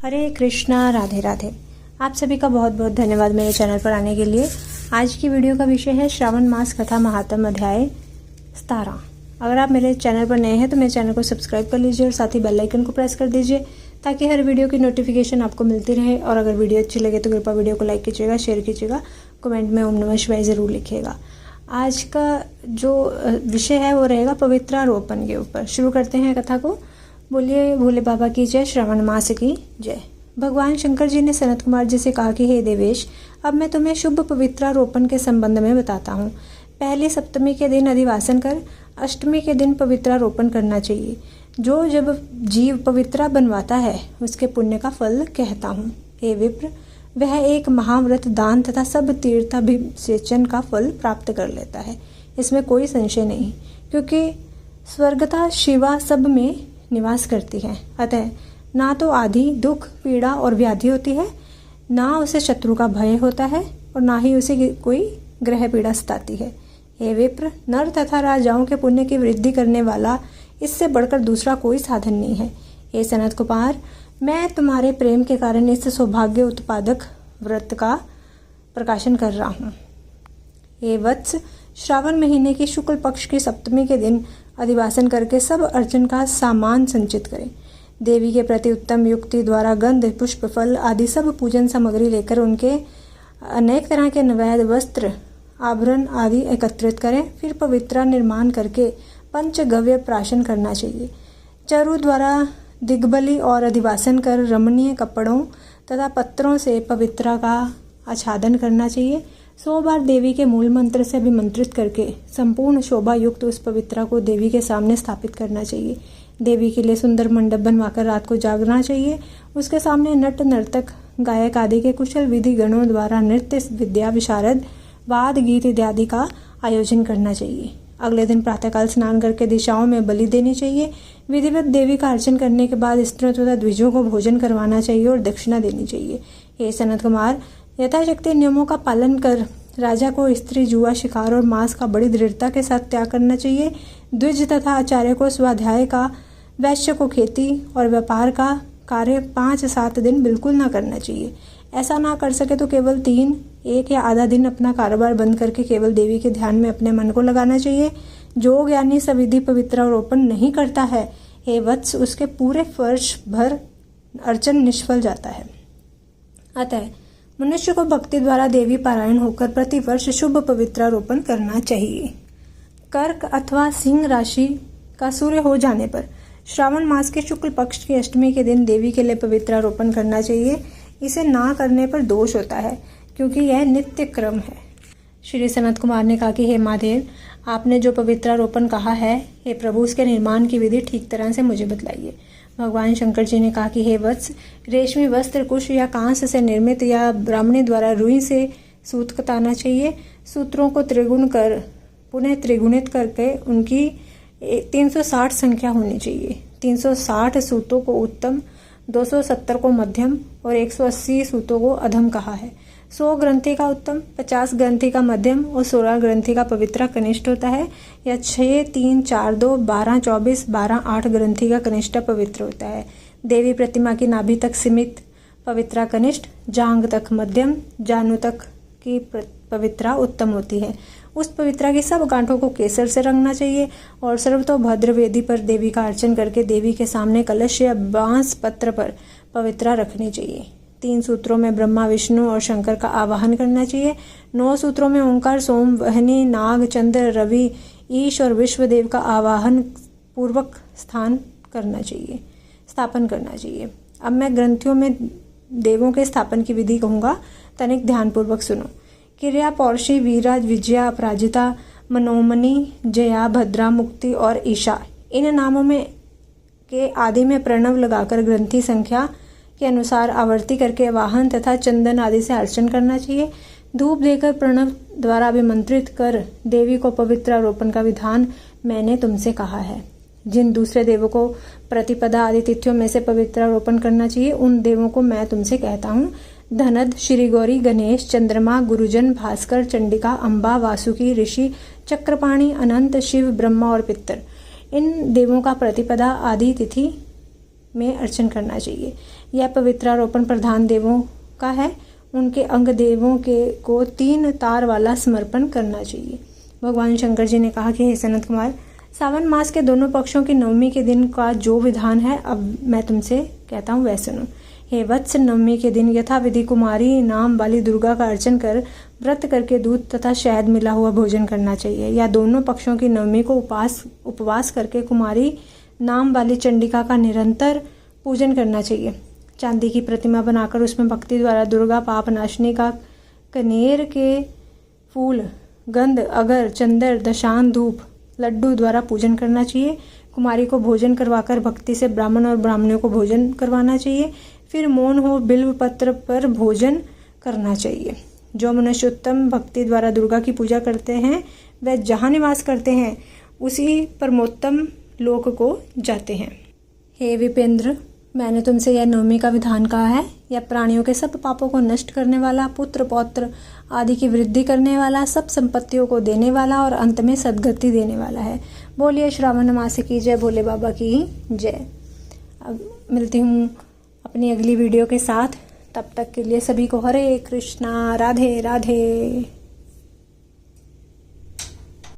हरे कृष्णा, राधे राधे। आप सभी का बहुत बहुत धन्यवाद मेरे चैनल पर आने के लिए। आज की वीडियो का विषय है श्रावण मास कथा महात्म अध्याय 17। अगर आप मेरे चैनल पर नए हैं तो मेरे चैनल को सब्सक्राइब कर लीजिए और साथ ही बेल आइकन को प्रेस कर दीजिए ताकि हर वीडियो की नोटिफिकेशन आपको मिलती रहे। और अगर वीडियो अच्छी लगे तो कृपया वीडियो को लाइक कीजिएगा, शेयर कीजिएगा, कमेंट में ओम नमः शिवाय ज़रूर लिखिएगा। आज का जो विषय है वो रहेगा पवित्रारोपण के ऊपर। शुरू करते हैं कथा को। बोलिए भोले बाबा की जय, श्रावण मास की जय। भगवान शंकर जी ने सनत कुमार जी से कहा कि हे देवेश, अब मैं तुम्हें शुभ पवित्रारोपण के संबंध में बताता हूँ। पहली सप्तमी के दिन अधिवासन कर अष्टमी के दिन पवित्रारोपण करना चाहिए। जो जब जीव पवित्रा बनवाता है उसके पुण्य का फल कहता हूँ। हे विप्र, वह एक महाव्रत, दान तथा सब तीर्थाभिषेचन का फल प्राप्त कर लेता है, इसमें कोई संशय नहीं, क्योंकि स्वर्गता शिवा सब में निवास करती है। अतः ना तो आदि दुख, पीड़ा और व्याधि होती है, ना उसे शत्रु का भय होता है और ना ही उसे कोई ग्रह पीड़ा सताती है। हे विप्र, नर तथा राजाओं के पुण्य की वृद्धि करने वाला इससे बढ़कर दूसरा कोई साधन नहीं है। हे सनत कुमार, मैं तुम्हारे प्रेम के कारण इस सौभाग्य उत्पादक व्रत का प्रकाशन कर रहा हूँ। हे वत्स, श्रावण महीने की शुक्ल पक्ष की सप्तमी के दिन अधिवासन करके सब अर्चन का सामान संचित करें। देवी के प्रति उत्तम युक्ति द्वारा गंध, पुष्प, फल आदि सब पूजन सामग्री लेकर उनके अनेक तरह के नैवेद्य, वस्त्र, आभरण आदि एकत्रित करें। फिर पवित्रा निर्माण करके पंचगव्य प्राशन करना चाहिए। चरु द्वारा दिग्बली और अधिवासन कर रमणीय कपड़ों तथा पत्रों से पवित्रा का आच्छादन करना चाहिए। 100 बार देवी के मूल मंत्र से अभिमंत्रित करके संपूर्ण शोभा युक्त उस पवित्रा को देवी के सामने स्थापित करना चाहिए। देवी के लिए सुंदर मंडप बनवाकर रात को जागना चाहिए। उसके सामने नट, नर्तक, गायक आदि के कुशल विधि गणों द्वारा नृत्य, विद्या विशारद, वाद, गीत इत्यादि का आयोजन करना चाहिए। अगले दिन प्रातःकाल स्नान करके दिशाओं में बलि देनी चाहिए। विधिवत देवी का अर्चन करने के बाद स्त्रियों तथा द्विजों को भोजन करवाना चाहिए और दक्षिणा देनी चाहिए। हे सनत कुमार, यथाशक्ति नियमों का पालन कर राजा को स्त्री, जुआ, शिकार और मांस का बड़ी दृढ़ता के साथ त्याग करना चाहिए। द्विज तथा आचार्य को स्वाध्याय का, वैश्य को खेती और व्यापार का कार्य 5-7 दिन बिल्कुल ना करना चाहिए। ऐसा ना कर सके तो केवल 3, 1 या आधा दिन अपना कारोबार बंद करके केवल देवी के ध्यान में अपने मन को लगाना चाहिए। जो ज्ञानी सविधि पवित्रारोपण नहीं करता है, हे वत्स, उसके पूरे वर्ष भर अर्चन निष्फल जाता है। अतः मनुष्य को भक्ति द्वारा देवी पारायण होकर प्रतिवर्ष शुभ पवित्रारोपण करना चाहिए। कर्क अथवा सिंह राशि का सूर्य हो जाने पर श्रावण मास के शुक्ल पक्ष की अष्टमी के दिन देवी के लिए पवित्रारोपण करना चाहिए। इसे ना करने पर दोष होता है, क्योंकि यह नित्य क्रम है। श्री सनत कुमार ने कहा कि हे महादेव, आपने जो पवित्रारोपण कहा है, हे प्रभु, उसके निर्माण की विधि ठीक तरह से मुझे बतलाइए। भगवान शंकर जी ने कहा कि हे वत्स, रेशमी वस्त्र, कुश या कांस से निर्मित या ब्राह्मणी द्वारा रुई से सूत कताना चाहिए। सूत्रों को त्रिगुण कर पुनः त्रिगुणित करके उनकी 360 संख्या होनी चाहिए। 360 सूतों को उत्तम, 270 को मध्यम और 180 सूतों को अधम कहा है। 100 ग्रंथि का उत्तम, 50 ग्रंथि का मध्यम और 16 ग्रंथि का पवित्रा कनिष्ठ होता है, या 6, 3, 4, 2, 12, 24, 12, 8 ग्रंथि का कनिष्ठ पवित्र होता है। देवी प्रतिमा की नाभि तक सीमित पवित्रा कनिष्ठ, जांग तक मध्यम, जानु तक की पवित्रा उत्तम होती है। उस पवित्रा की सब गांठों को केसर से रंगना चाहिए और सर्वतोभद्र वेदी पर देवी का अर्चन करके देवी के सामने कलश या बांस पत्र पर पवित्रा रखनी चाहिए। 3 सूत्रों में ब्रह्मा, विष्णु और शंकर का आवाहन करना चाहिए। 9 सूत्रों में ओंकार, सोम, वहनी, नाग, चंद्र, रवि, ईश और विश्वदेव का आवाहन पूर्वक स्थापन करना चाहिए। अब मैं ग्रंथियों में देवों के स्थापन की विधि कहूँगा, तनिक ध्यानपूर्वक सुनो। किर्या, पौर्षी, वीरा, विजया, अपराजिता, मनोमणि, जया, भद्रा, मुक्ति और ईशा, इन नामों में के आदि में प्रणव लगाकर ग्रंथि संख्या के अनुसार आवर्ती करके वाहन तथा चंदन आदि से अर्चन करना चाहिए। धूप देकर प्रणव द्वारा अभिमंत्रित कर देवी को पवित्रारोपण का विधान मैंने तुमसे कहा है। जिन दूसरे देवों को प्रतिपदा आदि तिथियों में से पवित्रारोपण करना चाहिए, उन देवों को मैं तुमसे कहता हूँ। धनद, श्री गौरी, गणेश, चंद्रमा, गुरुजन, भास्कर, चंडिका, अम्बा, वासुकी, ऋषि, चक्रपाणी, अनंत, शिव, ब्रह्मा और पितर, इन देवों का प्रतिपदा आदि तिथि में अर्चन करना चाहिए। यह पवित्रारोपण प्रधान देवों का है। उनके अंग देवों को 3 तार वाला समर्पण करना चाहिए। भगवान शंकर जी ने कहा कि हे सनत कुमार, सावन मास के दोनों पक्षों की नवमी के दिन का जो विधान है अब मैं तुमसे कहता हूँ वह सुनो। हे वत्स, नवमी के दिन यथाविधि कुमारी नाम वाली दुर्गा का अर्चन कर व्रत करके दूध तथा शहद मिला हुआ भोजन करना चाहिए। या दोनों पक्षों की नवमी को उपवास करके कुमारी नाम वाली चंडिका का निरंतर पूजन करना चाहिए। चांदी की प्रतिमा बनाकर उसमें भक्ति द्वारा दुर्गा पाप नाशनी का कनेर के फूल, गंध, अगर, चंदर, दशान, धूप, लड्डू द्वारा पूजन करना चाहिए। कुमारी को भोजन करवाकर भक्ति से ब्राह्मण और ब्राह्मणियों को भोजन करवाना चाहिए। फिर मौन हो बिल्व पत्र पर भोजन करना चाहिए। जो मनुष्य उत्तम भक्ति द्वारा दुर्गा की पूजा करते हैं वह जहाँ निवास करते हैं उसी परमोत्तम लोक को जाते हैं। हे विपेंद्र, मैंने तुमसे यह नवमी का विधान कहा है। यह प्राणियों के सब पापों को नष्ट करने वाला, पुत्र पौत्र आदि की वृद्धि करने वाला, सब संपत्तियों को देने वाला और अंत में सद्गति देने वाला है। बोलिए श्रावण मास की जय, भोले बाबा की जय। अब मिलती हूँ अपनी अगली वीडियो के साथ। तब तक के लिए सभी को हरे कृष्णा, राधे राधे।